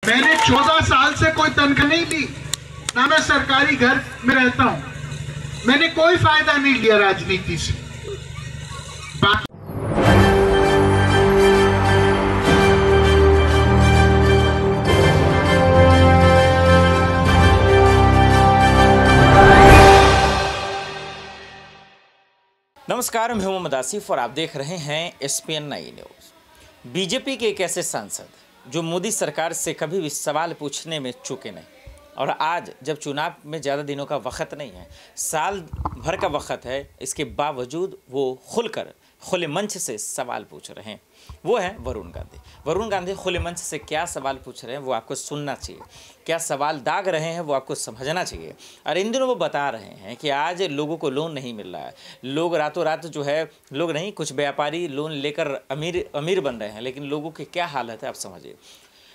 मैंने 14 साल से कोई तनख्वाह नहीं ली, ना मैं सरकारी घर में रहता हूं। मैंने कोई फायदा नहीं लिया राजनीति से। नमस्कार, मैं हूं मोहम्मद आसिफ और आप देख रहे हैं SPN 9 न्यूज़। बीजेपी के एक ऐसे सांसद जो मोदी सरकार से कभी भी सवाल पूछने में चूके नहीं, और आज जब चुनाव में ज़्यादा दिनों का वक्त नहीं है, साल भर का वक्त है, इसके बावजूद वो खुले मंच से सवाल पूछ रहे हैं। वो है वरुण गांधी। वरुण गांधी खुले मंच से क्या सवाल पूछ रहे हैं वो आपको सुनना चाहिए, क्या सवाल दाग रहे हैं वो आपको समझना चाहिए। और इन दिनों वो बता रहे हैं कि आज लोगों को लोन नहीं मिल रहा है, लोग रातों रात जो है, लोग नहीं, कुछ व्यापारी लोन लेकर अमीर बन रहे हैं, लेकिन लोगों की क्या हालत है आप समझिए।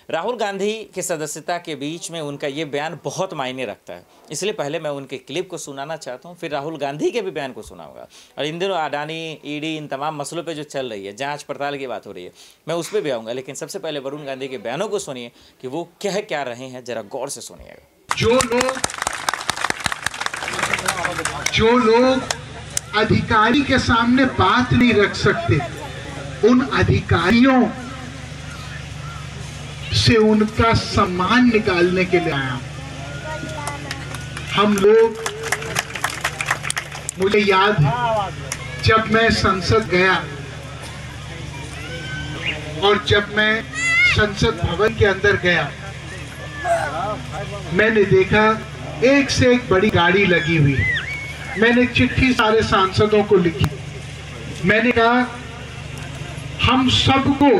राहुल गांधी के सदस्यता के बीच में उनका ये बयान बहुत मायने रखता है, इसलिए पहले मैं उनके क्लिप को सुनाना चाहता हूँ, फिर राहुल गांधी के भी बयान को सुनाऊंगा। और इन दिनों अडानी, ईडी, इन तमाम मसलों पे जो चल रही है, जांच पड़ताल की बात हो रही है, मैं उस पर भी आऊँगा। लेकिन सबसे पहले वरुण गांधी के बयानों को सुनिए कि वो क्या रहे हैं, जरा गौर से सुनिएगा। जो लोग अधिकारी के सामने बात नहीं रख सकते, उन अधिकारियों से उनका सम्मान निकालने के लिए आया। हम लोग, मुझे याद है जब मैं संसद गया और जब मैं संसद भवन के अंदर गया, मैंने देखा एक से एक बड़ी गाड़ी लगी हुई। मैंने चिट्ठी सारे सांसदों को लिखी। मैंने कहा हम सबको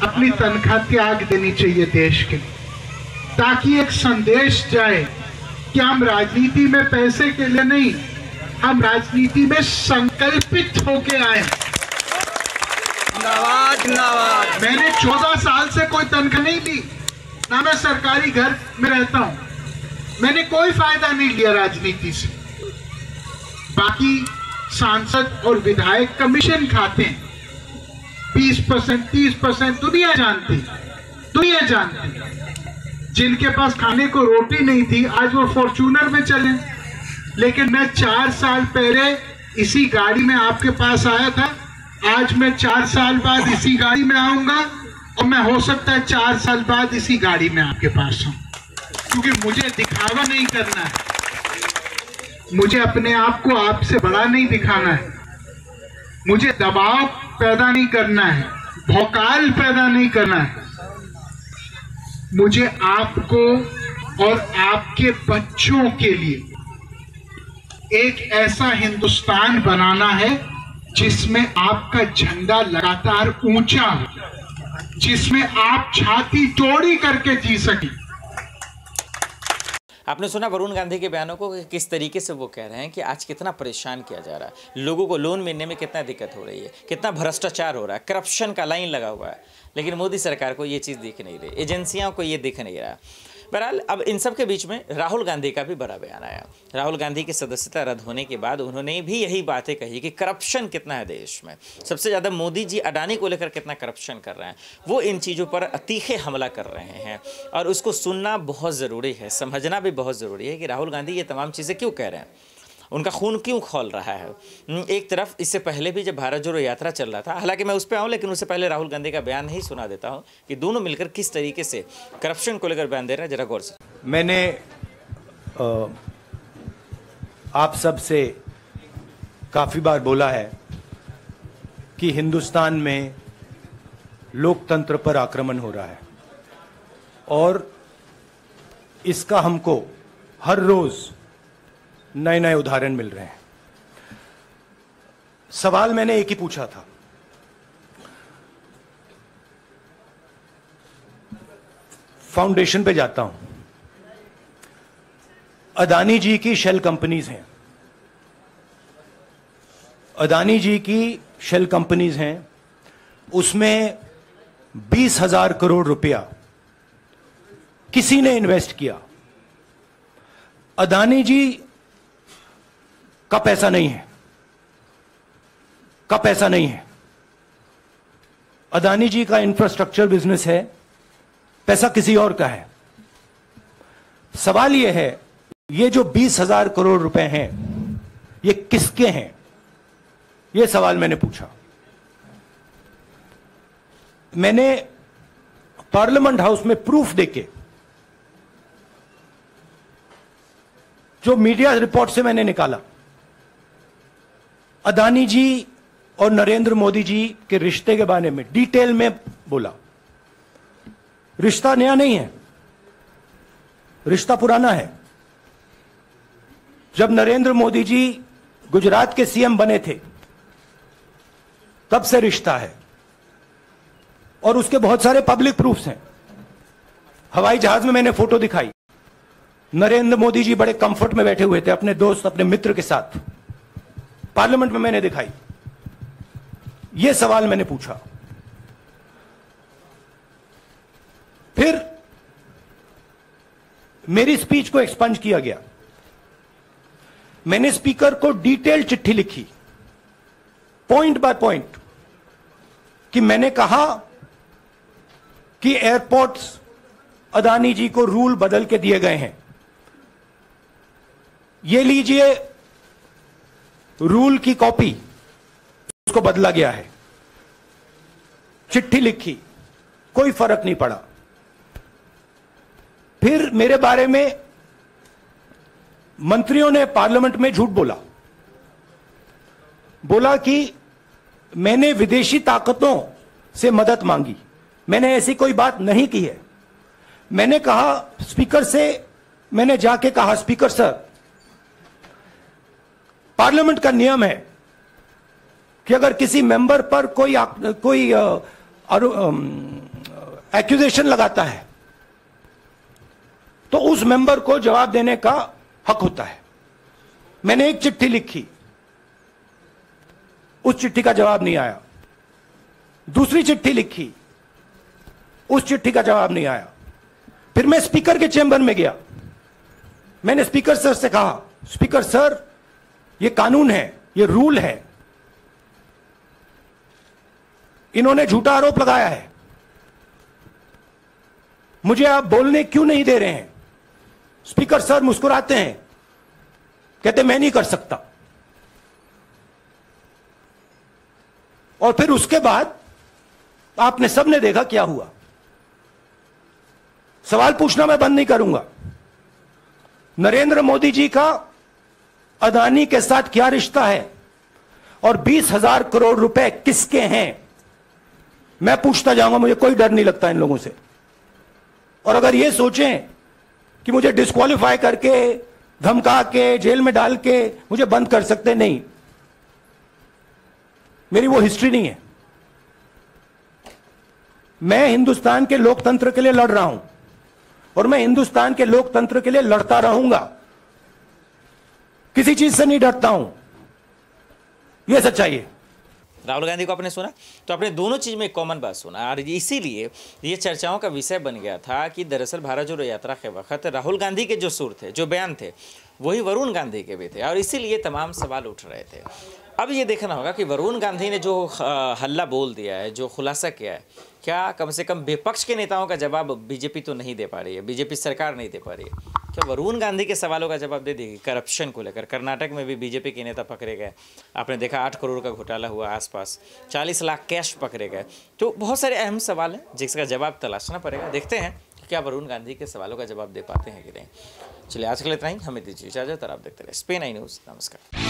अपनी तनख्वाह त्याग देनी चाहिए देश के, ताकि एक संदेश जाए कि हम राजनीति में पैसे के लिए नहीं, हम राजनीति में संकल्पित होके आए। मैंने 14 साल से कोई तनख्वाह नहीं ली, ना मैं सरकारी घर में रहता हूं। मैंने कोई फायदा नहीं लिया राजनीति से। बाकी सांसद और विधायक कमीशन खाते हैं, 20%, 30%। दुनिया जानती। जिनके पास खाने को रोटी नहीं थी, आज वो फॉर्च्यूनर में चले। लेकिन मैं 4 साल पहले इसी गाड़ी में आपके पास आया था। आज मैं 4 साल बाद इसी गाड़ी में आऊंगा, और मैं हो सकता है 4 साल बाद इसी गाड़ी में आपके पास हूं, क्योंकि मुझे दिखावा नहीं करना है। मुझे अपने आप को आपसे बड़ा नहीं दिखाना है, मुझे दबाव पैदा नहीं करना है, भौकाल पैदा नहीं करना है। मुझे आपको और आपके बच्चों के लिए एक ऐसा हिंदुस्तान बनाना है जिसमें आपका झंडा लगातार ऊंचा हो, जिसमें आप छाती तोड़ी करके जी सकें। आपने सुना वरुण गांधी के बयानों को कि किस तरीके से वो कह रहे हैं कि आज कितना परेशान किया जा रहा है, लोगों को लोन मिलने में कितना दिक्कत हो रही है, कितना भ्रष्टाचार हो रहा है, करप्शन का लाइन लगा हुआ है। लेकिन मोदी सरकार को ये चीज़ दिख नहीं रही, एजेंसियों को ये दिख नहीं रहा। बहरहाल अब इन सब के बीच में राहुल गांधी का भी बड़ा बयान आया। राहुल गांधी की सदस्यता रद्द होने के बाद उन्होंने भी यही बातें कही कि करप्शन कितना है देश में, सबसे ज़्यादा मोदी जी अडानी को लेकर कितना करप्शन कर रहे हैं। वो इन चीज़ों पर तीखे हमला कर रहे हैं, और उसको सुनना बहुत ज़रूरी है, समझना भी बहुत ज़रूरी है कि राहुल गांधी ये तमाम चीज़ें क्यों कह रहे हैं, उनका खून क्यों खौल रहा है। एक तरफ इससे पहले भी जब भारत जोड़ो यात्रा चल रहा था, हालांकि मैं उस पर आऊँ, लेकिन उससे पहले राहुल गांधी का बयान ही सुना देता हूँ कि दोनों मिलकर किस तरीके से करप्शन को लेकर बयान दे रहे हैं, जरा गौर से। मैंने आप सब से काफ़ी बार बोला है कि हिंदुस्तान में लोकतंत्र पर आक्रमण हो रहा है, और इसका हमको हर रोज़ नए नए उदाहरण मिल रहे हैं। सवाल मैंने एक ही पूछा था, फाउंडेशन पे जाता हूं, अदानी जी की शेल कंपनीज हैं, अदानी जी की शेल कंपनीज हैं, उसमें 20,000 करोड़ रुपया किसी ने इन्वेस्ट किया। अदानी जी का पैसा नहीं है, का पैसा नहीं है। अदानी जी का इंफ्रास्ट्रक्चर बिजनेस है, पैसा किसी और का है। सवाल यह है, ये जो 20,000 करोड़ रुपए हैं ये किसके हैं? यह सवाल मैंने पूछा। मैंने पार्लियामेंट हाउस में प्रूफ देके, जो मीडिया रिपोर्ट से मैंने निकाला, अदानी जी और नरेंद्र मोदी जी के रिश्ते के बारे में डिटेल में बोला। रिश्ता नया नहीं है, रिश्ता पुराना है। जब नरेंद्र मोदी जी गुजरात के सीएम बने थे तब से रिश्ता है, और उसके बहुत सारे पब्लिक प्रूफ्स हैं। हवाई जहाज में मैंने फोटो दिखाई, नरेंद्र मोदी जी बड़े कंफर्ट में बैठे हुए थे अपने दोस्त, अपने मित्र के साथ। पार्लियामेंट में मैंने दिखाई। यह सवाल मैंने पूछा। फिर मेरी स्पीच को एक्सपंज किया गया। मैंने स्पीकर को डिटेल चिट्ठी लिखी, पॉइंट बाय पॉइंट, कि मैंने कहा कि एयरपोर्ट्स अदानी जी को रूल बदल के दिए गए हैं। ये लीजिए रूल की कॉपी, उसको बदला गया है। चिट्ठी लिखी, कोई फर्क नहीं पड़ा। फिर मेरे बारे में मंत्रियों ने पार्लियामेंट में झूठ बोला कि मैंने विदेशी ताकतों से मदद मांगी। मैंने ऐसी कोई बात नहीं की है। मैंने कहा स्पीकर से, मैंने जाके कहा, स्पीकर सर, पार्लियामेंट का नियम है कि अगर किसी मेंबर पर कोई एक्यूजेशन लगाता है तो उस मेंबर को जवाब देने का हक होता है। मैंने एक चिट्ठी लिखी, उस चिट्ठी का जवाब नहीं आया। दूसरी चिट्ठी लिखी, उस चिट्ठी का जवाब नहीं आया। फिर मैं स्पीकर के चेंबर में गया। मैंने स्पीकर सर से कहा, स्पीकर सर, ये कानून है, ये रूल है, इन्होंने झूठा आरोप लगाया है, मुझे आप बोलने क्यों नहीं दे रहे हैं? स्पीकर सर मुस्कुराते हैं, कहते मैं नहीं कर सकता। और फिर उसके बाद आपने सबने देखा क्या हुआ। सवाल पूछना मैं बंद नहीं करूंगा। नरेंद्र मोदी जी का अदानी के साथ क्या रिश्ता है और 20,000 करोड़ रुपए किसके हैं, मैं पूछता जाऊंगा। मुझे कोई डर नहीं लगता इन लोगों से। और अगर ये सोचें कि मुझे डिस्क्वालीफाई करके, धमका के, जेल में डाल के मुझे बंद कर सकते, नहीं, मेरी वो हिस्ट्री नहीं है। मैं हिंदुस्तान के लोकतंत्र के लिए लड़ रहा हूं और मैं हिंदुस्तान के लोकतंत्र के लिए लड़ता रहूंगा। किसी चीज से नहीं डरता हूं, यह सच्चाई है। राहुल गांधी को आपने सुना, तो आपने दोनों चीज में एक कॉमन बात सुना, और इसीलिए ये चर्चाओं का विषय बन गया था कि दरअसल भारत जोड़ो यात्रा के वक्त राहुल गांधी के जो सुर थे, जो बयान थे, वही वरुण गांधी के भी थे, और इसीलिए तमाम सवाल उठ रहे थे। अब ये देखना होगा कि वरुण गांधी ने जो हल्ला बोल दिया है, जो खुलासा किया है, क्या कम से कम विपक्ष के नेताओं का जवाब बीजेपी तो नहीं दे पा रही है, बीजेपी सरकार नहीं दे पा रही है। क्या वरुण गांधी के सवालों का जवाब दे देगी? करप्शन को लेकर कर्नाटक में भी बीजेपी के नेता पकड़े गए, आपने देखा 8 करोड़ का घोटाला हुआ आसपास, 40 लाख कैश पकड़े गए। तो बहुत सारे अहम सवाल हैं जिसका जवाब तलाशना पड़ेगा। देखते हैं कि क्या वरुण गांधी के सवालों का जवाब दे पाते हैं कि नहीं। चलिए आज के लिए इतना ही, हमें दीजिए इजाजत और आप देखते रहे SPN9 न्यूज़। नमस्कार।